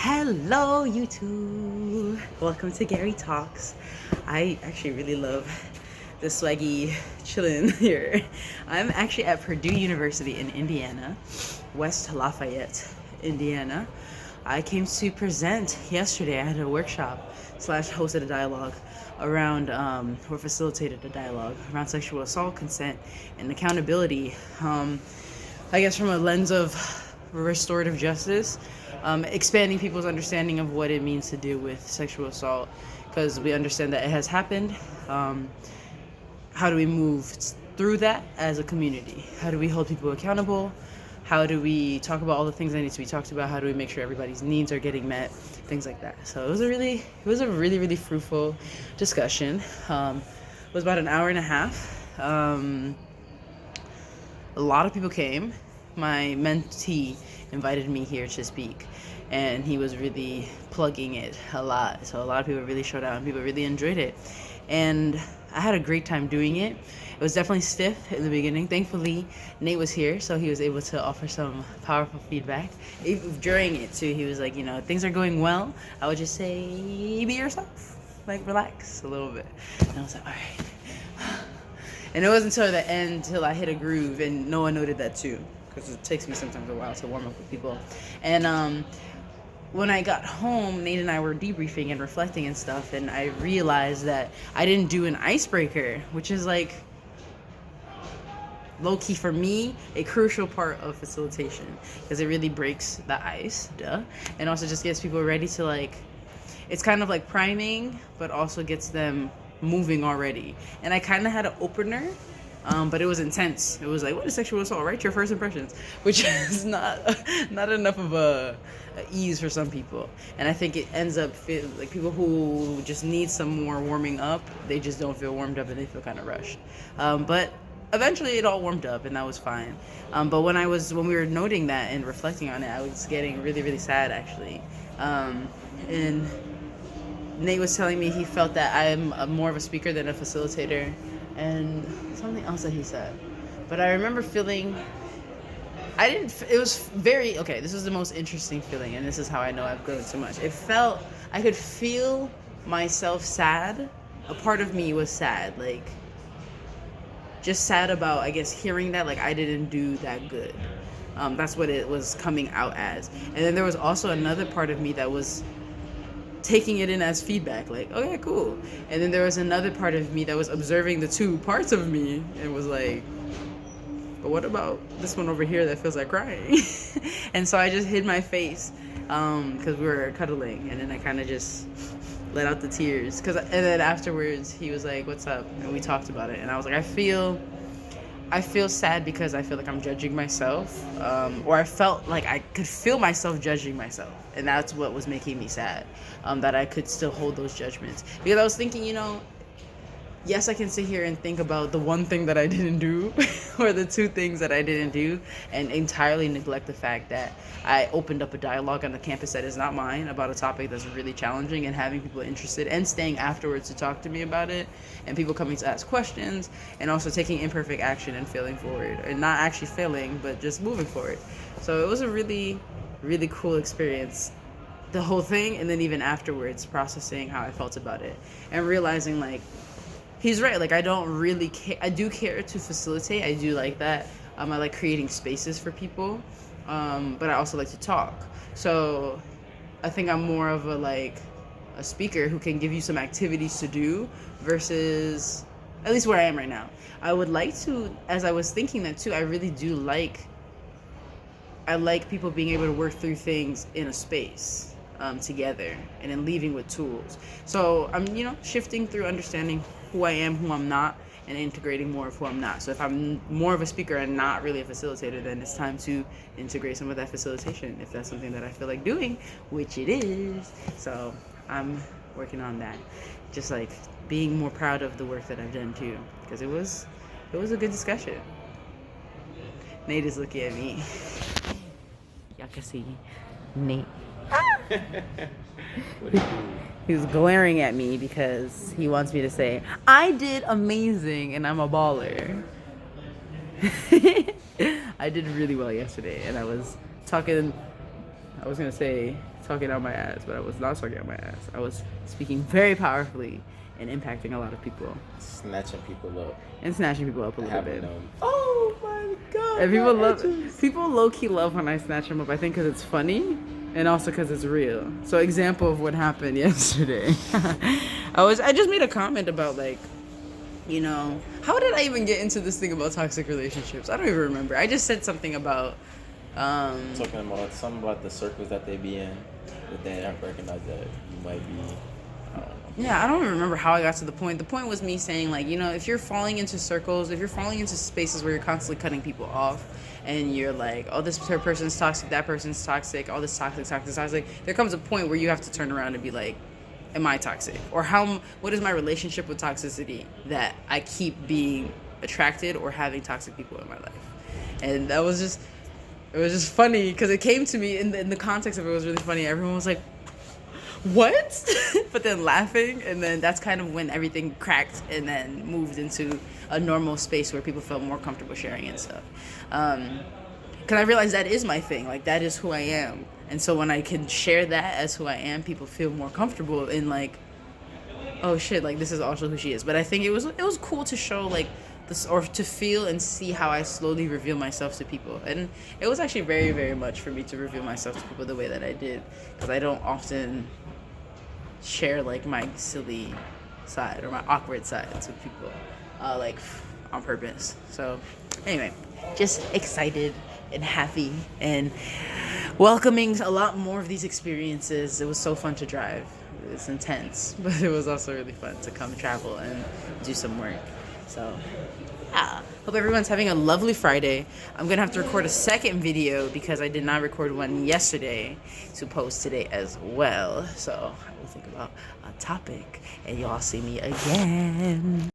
Hello YouTube, welcome to Gari Talks. I actually really love the swaggy chillin' here. I'm actually at Purdue University in Indiana, West Lafayette, Indiana. I came to present yesterday. I had a workshop / hosted a dialogue around or facilitated a dialogue around sexual assault, consent, and accountability. I guess from a lens of restorative justice, expanding people's understanding of what it means to deal with sexual assault, because we understand that it has happened. How do we move through that as a community? How do we hold people accountable? How do we talk about all the things that need to be talked about? How do we make sure everybody's needs are getting met? Things like that. So it was a really fruitful discussion. It was about an hour and a half. A lot of people came. My mentee invited me here to speak, and he was really plugging it a lot. So a lot of people really showed out, and people really enjoyed it. And I had a great time doing it. It was definitely stiff in the beginning. Thankfully, Nate was here, so he was able to offer some powerful feedback. During it, too, he was like, things are going well. I would just say, be yourself. Like, relax a little bit. And I was like, all right. And it wasn't until the end, till I hit a groove, and no one noted that, too, because it takes me sometimes a while to warm up with people. And when I got home, Nate and I were debriefing and reflecting and stuff, and I realized that I didn't do an icebreaker, which is like low-key for me a crucial part of facilitation, because it really breaks the ice, and also just gets people ready to it's kind of like priming, but also gets them moving already. And I kind of had an opener, but it was intense. It was like, what is sexual assault? Write your first impressions, which is not enough of a ease for some people. And I think it ends up like people who just need some more warming up, they just don't feel warmed up and they feel kind of rushed. But eventually it all warmed up, and that was fine. But when we were noting that and reflecting on it, I was getting really sad, actually. And Nate was telling me he felt that I'm more of a speaker than a facilitator, and something else that he said. But I remember feeling, it was very, okay, this was the most interesting feeling, and this is how I know I've grown so much. It felt, I could feel myself sad. A part of me was sad, just sad about, I guess, hearing that, I didn't do that good. That's what it was coming out as. And then there was also another part of me that was taking it in as feedback, okay, cool. And then there was another part of me that was observing the two parts of me and was like, but what about this one over here that feels like crying? And so I just hid my face because we were cuddling, and then I kind of just let out the tears. And then afterwards he was like, what's up? And we talked about it, and I was like, I feel sad because I feel like I'm judging myself, or I felt like I could feel myself judging myself, and that's what was making me sad, that I could still hold those judgments. Because I was thinking, yes, I can sit here and think about the one thing that I didn't do or the two things that I didn't do, and entirely neglect the fact that I opened up a dialogue on the campus that is not mine about a topic that's really challenging, and having people interested and staying afterwards to talk to me about it, and people coming to ask questions, and also taking imperfect action and failing forward, and not actually failing, but just moving forward. So it was a really cool experience, the whole thing, and then even afterwards processing how I felt about it and realizing he's right. I don't really care. I do care to facilitate. I do like that. I like creating spaces for people, but I also like to talk. So I think I'm more of a speaker who can give you some activities to do versus, at least where I am right now. I would like to, as I was thinking that too, I really do I like people being able to work through things in a space together, and then leaving with tools. So I'm, shifting through understanding who I am, who I'm not, and integrating more of who I'm not. So if I'm more of a speaker and not really a facilitator, then it's time to integrate some of that facilitation, if that's something that I feel like doing, which it is. So I'm working on that. Just being more proud of the work that I've done too, because it was a good discussion. Nate is looking at me. Y'all can see Nate. What do you do? He was glaring at me because he wants me to say, I did amazing and I'm a baller. I did really well yesterday, and I was talking I was gonna say talking out my ass, but I was not talking out my ass. I was speaking very powerfully and impacting a lot of people. Snatching people up. And snatching people up a little bit. Oh my god. And people low key love when I snatch them up. I think because it's funny, and also because it's real. So example of what happened yesterday. I just made a comment about like, you know, how did I even get into this thing about toxic relationships? I don't even remember. I just said something about talking about something about the circles that they be in, that they have recognized that you might be. I don't know. Yeah, I don't even remember how I got to the point. The point was me saying, like, you know, if you're falling into circles, if you're falling into spaces where you're constantly cutting people off, and you're like, oh, this person's toxic, that person's toxic, all this toxic, there comes a point where you have to turn around and be like, am I toxic? Or what is my relationship with toxicity that I keep being attracted or having toxic people in my life? And it was just funny because it came to me in the context of it was really funny. Everyone was like, what? But then laughing, and then that's kind of when everything cracked and then moved into a normal space where people felt more comfortable sharing and stuff. Because I realized that is my thing, like that is who I am. And so when I can share that as who I am, people feel more comfortable in like, oh shit, like this is also who she is. But I think it was cool to show like this, or to feel and see how I slowly reveal myself to people. And it was actually very, very much for me to reveal myself to people the way that I did, because I don't often share like my silly side or my awkward sides with people, like on purpose. So anyway, just excited and happy and welcoming a lot more of these experiences. It was so fun to drive. It was intense, but it was also really fun to come travel and do some work. So yeah, hope everyone's having a lovely Friday. I'm gonna have to record a second video because I did not record one yesterday to post today as well. So I will think about a topic and y'all see me again.